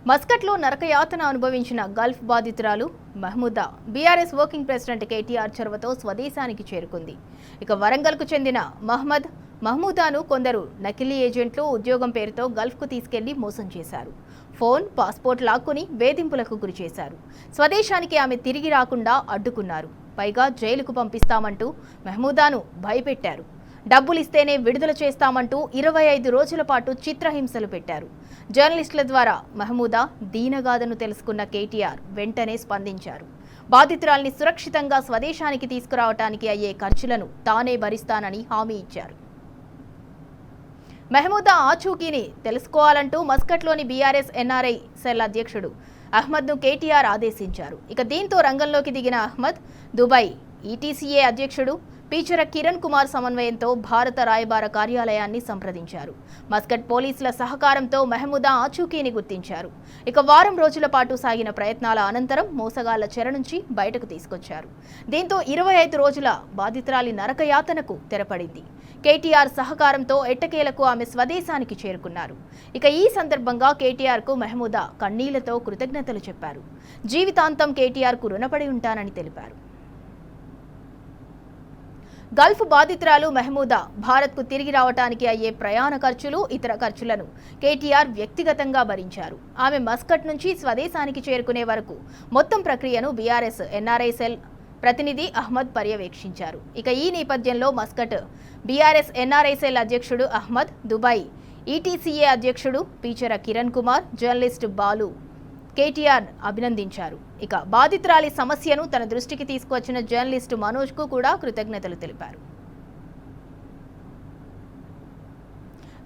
మస్కట్లో నరకయాతన అనుభవించిన గల్ఫ్ బాధితురాలు Mahmooda BRS working president KTR చొరవతో స్వదేశానికి చేరుకుంది. ఇక వరంగల్కు చెందిన మహమూదాను కొందరు నకిలీ ఏజెంట్లు ఉద్యోగం పేరుతో గల్ఫ్కు తీసుకెళ్లి మోసం చేశారు. ఫోన్, పాస్పోర్ట్ లాక్కుని వేధింపులకు గురిచేశారు. స్వదేశానికి ఆమె తిరిగి రాకుండా అడ్డుకున్నారు. పైగా జైలుకు పంపిస్తామంటూ మహమూదాను భయపెట్టారు. డబ్బులిస్తేనే విడుదల చేస్తామంటూ 25 రోజుల పాటు చిత్రహింసలు పెట్టారు. జర్నలిస్టుల ద్వారా మహమూదా దీనగాథను తెలుసుకున్న కేటీఆర్ వెంటనే స్పందించారు. బాధితురాల్ని సురక్షితంగా స్వదేశానికి తీసుకురావటానికి అయ్యే ఖర్చులను తానే భరిస్తానని హామీ ఇచ్చారు. మహమూదా ఆచూకీని తెలుసుకోవాలంటూ మస్కట్లోని బీఆర్ఎస్ ఎన్ఆర్ఐ సెల్ అధ్యక్షుడు అహ్మద్ను కేటీఆర్ ఆదేశించారు. ఇక దీంతో రంగంలోకి దిగిన అహ్మద్ దుబాయ్ ఈటీసీఏ అధ్యక్షుడు పీచర కిరణ్ కుమార్ సమన్వయంతో భారత రాయబార కార్యాలయాన్ని సంప్రదించారు. మస్కట్ పోలీసుల సహకారంతో మహమూదా ఆచూకీని గుర్తించారు. ఇక వారం రోజుల పాటు సాగిన ప్రయత్నాల అనంతరం మోసగాళ్ల చెర నుంచి బయటకు తీసుకొచ్చారు. దీంతో 25 రోజుల బాధితురాలి నరకయాతనకు తెరపడింది. కేటీఆర్ సహకారంతో ఎట్టకేలకు ఆమె స్వదేశానికి చేరుకున్నారు. ఇక ఈ సందర్భంగా కేటీఆర్కు మహమూదా కన్నీళ్లతో కృతజ్ఞతలు చెప్పారు. జీవితాంతం కేటీఆర్కు రుణపడి ఉంటానని తెలిపారు. గల్ఫ్ బాధితురాలు మహమూదా భారత్కు తిరిగి రావటానికి అయ్యే ప్రయాణ ఖర్చులు, ఇతర ఖర్చులను కేటీఆర్ వ్యక్తిగతంగా భరించారు. ఆమె మస్కట్ నుంచి స్వదేశానికి చేరుకునే వరకు మొత్తం ప్రక్రియను బీఆర్ఎస్ ఎన్ఆర్ఐ సెల్ ప్రతినిధి అహ్మద్ పర్యవేక్షించారు. ఇక ఈ నేపథ్యంలో మస్కట్ బీఆర్ఎస్ ఎన్ఆర్ఐ సెల్ అధ్యక్షుడు అహ్మద్, దుబాయ్ ఈటీసీఏ అధ్యక్షుడు పీచర కిరణ్ కుమార్, జర్నలిస్టు బాలు కేటీఆర్ అభినందించారు. ఇక బాధితురాలి సమస్యను తన దృష్టికి తీసుకువచ్చిన జర్నలిస్టు మనోజ్కు కూడా కృతజ్ఞతలు తెలిపారు.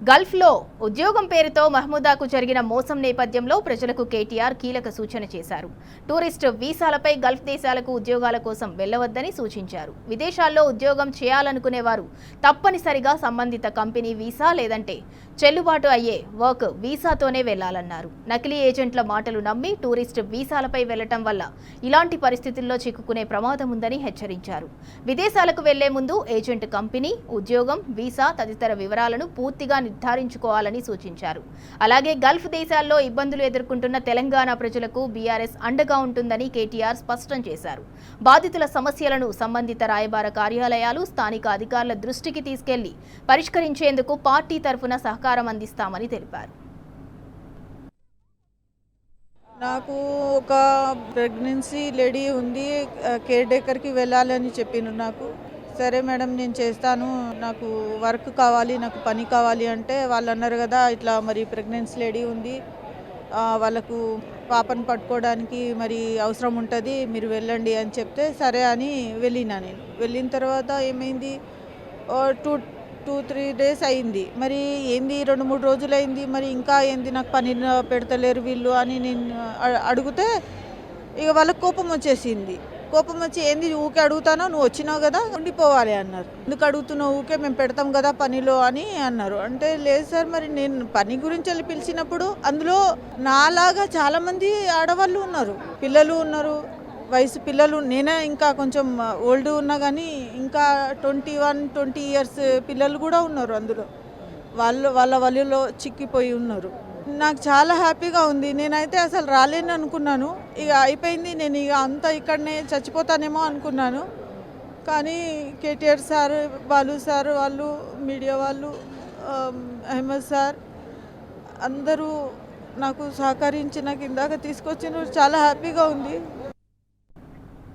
గల్ఫ్లో ఉద్యోగం పేరుతో మహమూదాకు జరిగిన మోసం నేపథ్యంలో ప్రజలకు కేటీఆర్ కీలక సూచన చేశారు. టూరిస్టు వీసాలపై గల్ఫ్ దేశాలకు ఉద్యోగాల కోసం వెళ్లవద్దని సూచించారు. విదేశాల్లో ఉద్యోగం చేయాలనుకునేవారు తప్పనిసరిగా సంబంధిత కంపెనీ వీసా లేదంటే చెల్లుబాటు అయ్యే వర్క్ వీసాతోనే వెళ్లాలన్నారు. నకిలీ ఏజెంట్ల మాటలు నమ్మి టూరిస్టు వీసాలపై వెళ్లటం వల్ల ఇలాంటి పరిస్థితుల్లో చిక్కుకునే ప్రమాదం ఉందని హెచ్చరించారు. విదేశాలకు వెళ్లే ముందు ఏజెంట్ కంపెనీ, ఉద్యోగం, వీసా తదితర వివరాలను పూర్తిగా నిర్ధారించుకోవాలని సూచించారు. అలాగే గల్ఫ్ దేశాల్లో ఇబ్బందులు ఎదుర్కొంటున్న తెలంగాణ ప్రజలకు బీఆర్ఎస్ అండగా ఉంటుందని కేటీఆర్ స్పష్టం చేశారు. బాధితుల సమస్యలను సంబంధిత రాయబార కార్యాలయాలు, స్థానిక అధికారుల దృష్టికి తీసుకెళ్లి పరిష్కరించేందుకు పార్టీ తరఫున సహకారం అందిస్తామని తెలిపారు. నాకు ఒక ప్రెగ్నెన్సీ లేడీ ఉంది, కేర్ టేకర్కి వెళ్ళాలని చెప్పిను. నాకు సరే మేడం నేను చేస్తాను, నాకు వర్క్ కావాలి, నాకు పని కావాలి అంటే వాళ్ళు అన్నారు కదా ఇట్లా మరి ప్రెగ్నెన్సీ లేడీ ఉంది, వాళ్ళకు పాపను పట్టుకోవడానికి మరి అవసరం ఉంటుంది, మీరు వెళ్ళండి అని చెప్తే సరే అని వెళ్ళినా. నేను వెళ్ళిన తర్వాత ఏమైంది, 2-3 డేస్ అయింది. మరి ఏంది 2-3 రోజులు అయింది, మరి ఇంకా ఏంది నాకు పని పెడతలేరు వీళ్ళు అని నేను అడిగితే ఇక వాళ్ళకి కోపం వచ్చేసింది. కోపం వచ్చి ఏంది ఊకే అడుగుతానో, నువ్వు వచ్చినావు కదా ఉండిపోవాలి అన్నారు. ఎందుకు అడుగుతున్నావు, ఊకే మేము పెడతాం కదా పనిలో అని అన్నారు. అంటే లేదు సార్, మరి నేను పని గురించి వెళ్ళి పిలిచినప్పుడు అందులో నాలాగా చాలామంది ఆడవాళ్ళు ఉన్నారు, పిల్లలు ఉన్నారు, వయసు పిల్లలు, నేనే ఇంకా కొంచెం ఓల్డ్ ఉన్నా కానీ ఇంకా 21-20 ఇయర్స్ పిల్లలు కూడా ఉన్నారు. అందులో వాళ్ళ వలలో చిక్కిపోయి ఉన్నారు. నాకు చాలా హ్యాపీగా ఉంది. నేనైతే అసలు రాలేను అనుకున్నాను, ఇక అయిపోయింది, నేను ఇక అంతా ఇక్కడనే చచ్చిపోతానేమో అనుకున్నాను. కానీ కేటీఆర్ సార్, బాలు సార్, వాళ్ళు మీడియా వాళ్ళు, అహ్మద్ సార్ అందరూ నాకు సహకరించి నాకు ఇందాక తీసుకొచ్చిన చాలా హ్యాపీగా ఉంది.